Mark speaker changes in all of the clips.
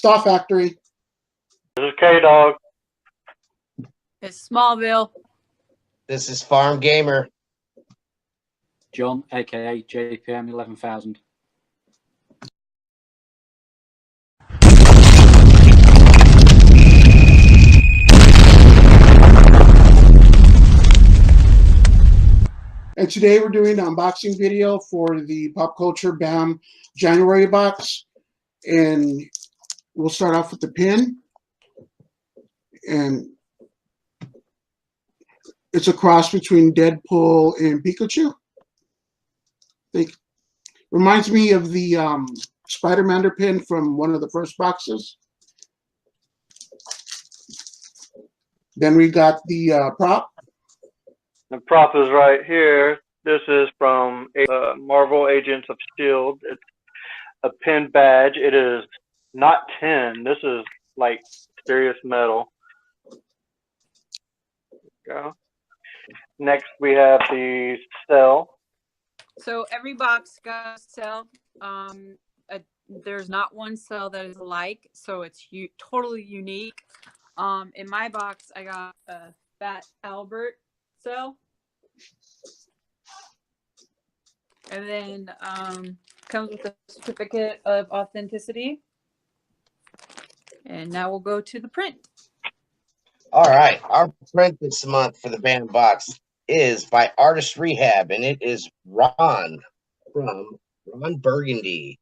Speaker 1: Star Factory.
Speaker 2: This is K-Dog.
Speaker 3: It's Smallville.
Speaker 4: This is Farm Gamer.
Speaker 5: Jon A.K.A. JPM 11,000.
Speaker 1: And today we're doing an unboxing video for the Pop Culture BAM January box. And we'll start off with the pin. And it's a cross between Deadpool and Pikachu. Reminds me of the Spider-Man pin from one of the first boxes. Then we got the prop.
Speaker 2: The prop is right here. This is from Marvel Agents of S.H.I.E.L.D. It's a pin badge. It is not tin. This is like serious metal. Go. Next, we have the cell.
Speaker 3: So every box got a cell. There's not one cell that is alike, so it's totally unique. In my box, I got a Fat Albert cell. And then comes with a certificate of authenticity. And now we'll go to the print.
Speaker 4: All right, our print this month for the band box is by Artist Rehab, and it is Ron from Ron Burgundy.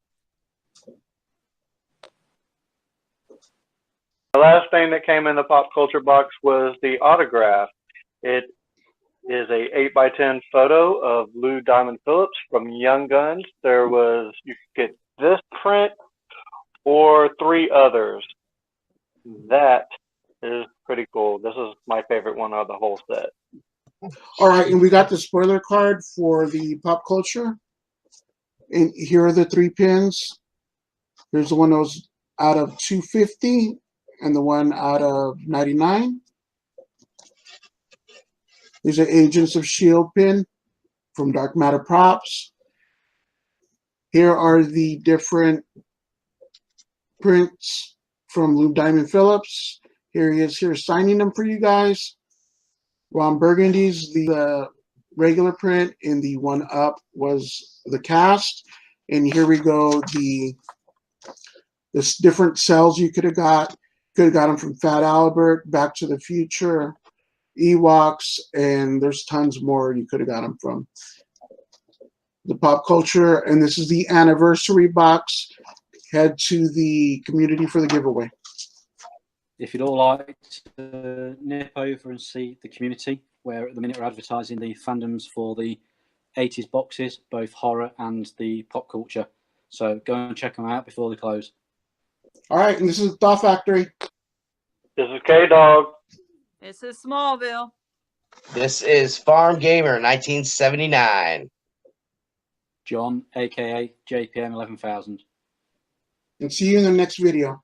Speaker 2: The last thing that came in the pop culture box was the autograph. It is a 8x10 photo of Lou Diamond Phillips from Young Guns. You could get this print or 3 others. That is pretty cool. This is my favorite one of the whole set.
Speaker 1: All right, and we got the spoiler card for the Pop Culture. And here are the 3 pins. Here's the one that was out of 250 and the one out of 99. These are Agents of S.H.I.E.L.D. pin from Dark Matter Props. Here are the different prints from Lou Diamond Phillips. Here he is here signing them for you guys. Ron Burgundy's the regular print, and the one up was the cast. And here we go, the different cells you could have got. Could have got them from Fat Albert, Back to the Future, Ewoks, and there's tons more you could have got them from. The Pop Culture, and this is the anniversary box. Head to the community for the giveaway.
Speaker 5: If you'd all like to nip over and see the community, where at the minute we're advertising the fandoms for the 80s boxes, both horror and the pop culture. So go and check them out before they close.
Speaker 1: All right, and this is Star Factory.
Speaker 2: This is K-Dog.
Speaker 3: This is Smallville.
Speaker 4: This is Farm Gamer 1979.
Speaker 5: Jon A.K.A. JPM 11,000.
Speaker 1: And see you in the next video.